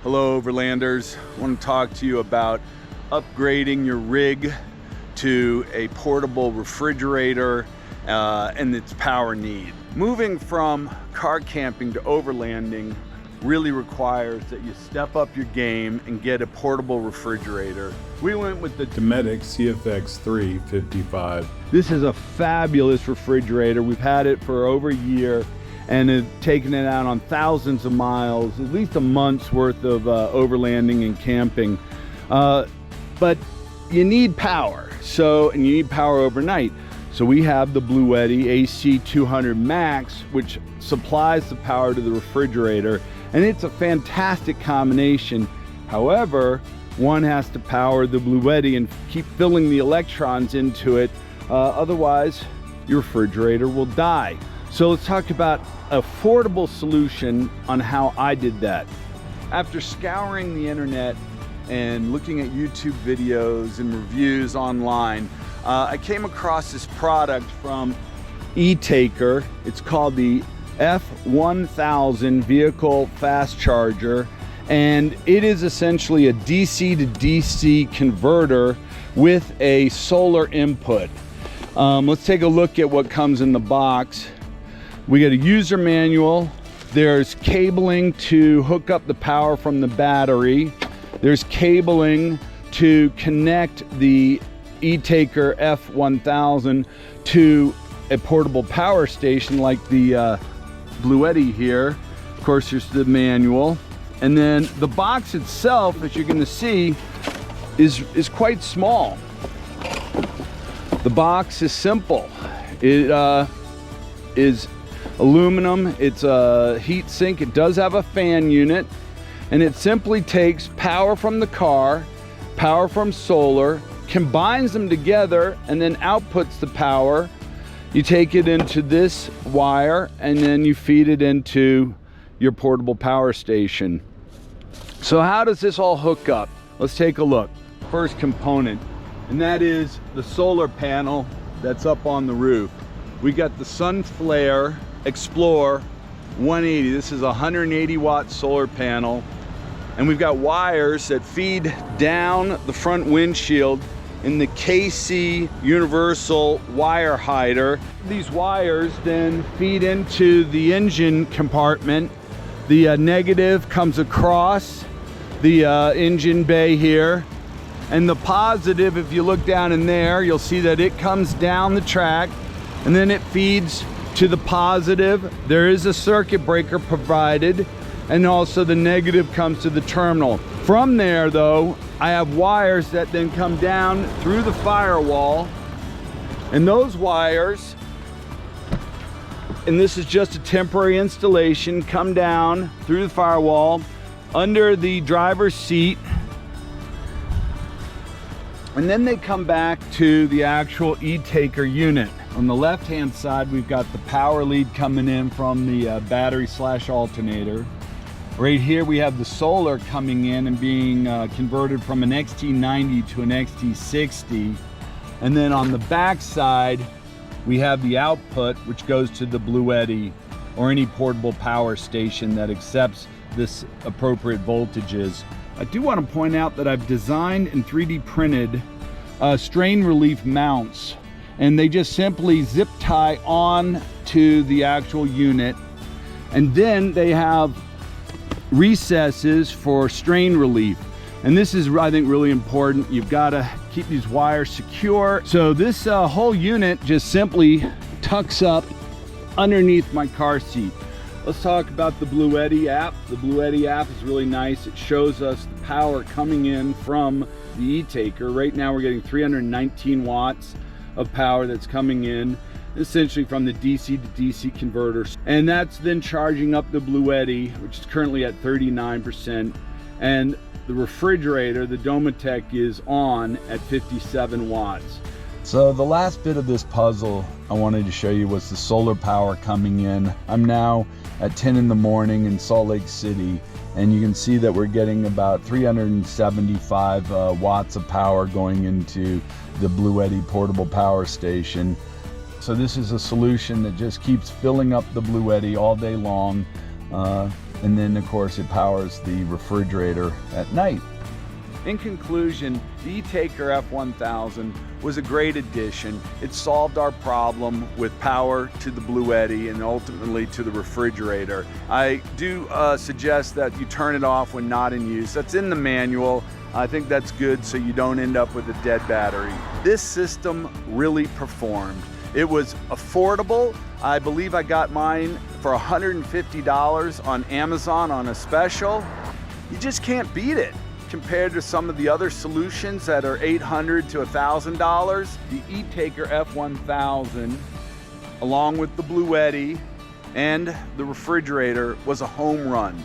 Hello Overlanders, I want to talk to you about upgrading your rig to a portable refrigerator and its power need. Moving from car camping to overlanding really requires that you step up your game and get a portable refrigerator. We went with the Dometic CFX3 55. This is a fabulous refrigerator. We've had it for over a year and have taken it out on thousands of miles, at least a month's worth of overlanding and camping. But you need power, and you need power overnight. So we have the Bluetti AC200Max, which supplies the power to the refrigerator, and it's a fantastic combination. However, one has to power the Bluetti and keep filling the electrons into it, otherwise your refrigerator will die. So let's talk about an affordable solution on how I did that. After scouring the internet and looking at YouTube videos and reviews online, I came across this product from ETaker. It's called the F1000 vehicle fast charger, and it is essentially a DC to DC converter with a solar input. Let's take a look at what comes in the box. We get a user manual. There's cabling to hook up the power from the battery. There's cabling to connect the ETaker F1000 to a portable power station like the Bluetti here. Of course, there's the manual. And then the box itself, as you're gonna see, is quite small. The box is simple. It is aluminum. It's a heat sink. It does have a fan unit, and it simply takes power from the car, power from solar, combines them together, and then outputs the power. You take it into this wire, and then you feed it into your portable power station. So how does this all hook up? Let's take a look. First component, and that is the solar panel that's up on the roof. We got the XPlor XPlor 180. This is a 180 watt solar panel, and we've got wires that feed down the front windshield in the KC universal wire hider. These wires then feed into the engine compartment. The negative comes across the engine bay here, and the positive, if you look down in there, you'll see that it comes down the track and then it feeds to the positive. There is a circuit breaker provided, and also the negative comes to the terminal. From there though, I have wires that then come down through the firewall, and those wires, and this is just a temporary installation, come down through the firewall under the driver's seat, and then they come back to the actual ETaker unit. On the left hand side, we've got the power lead coming in from the battery / alternator. Right here we have the solar coming in and being converted from an XT90 to an XT60. And then on the back side, we have the output, which goes to the Bluetti or any portable power station that accepts this appropriate voltages. I do want to point out that I've designed and 3D printed strain relief mounts, and they just simply zip tie on to the actual unit, and then they have recesses for strain relief. And this is, I think, really important. You've got to keep these wires secure. So this whole unit just simply tucks up underneath my car seat. Let's talk about the Bluetti app. The Bluetti app is really nice. It shows us the power coming in from the ETaker. Right now we're getting 319 watts of power that's coming in, essentially from the DC to DC converters. And that's then charging up the Bluetti, which is currently at 39%. And the refrigerator, the Dometic, is on at 57 watts. So the last bit of this puzzle I wanted to show you was the solar power coming in. I'm now at 10 in the morning in Salt Lake City, and you can see that we're getting about 375 watts of power going into the Bluetti portable power station. So this is a solution that just keeps filling up the Bluetti all day long. and then of course it powers the refrigerator at night. In conclusion, the ETaker F1000 was a great addition. It solved our problem with power to the Bluetti and ultimately to the refrigerator. I do suggest that you turn it off when not in use. That's in the manual. I think that's good so you don't end up with a dead battery. This system really performed. It was affordable. I believe I got mine for $150 on Amazon on a special. You just can't beat it. Compared to some of the other solutions that are $800 to $1,000, the ETaker F1000, along with the Bluetti and the refrigerator, was a home run.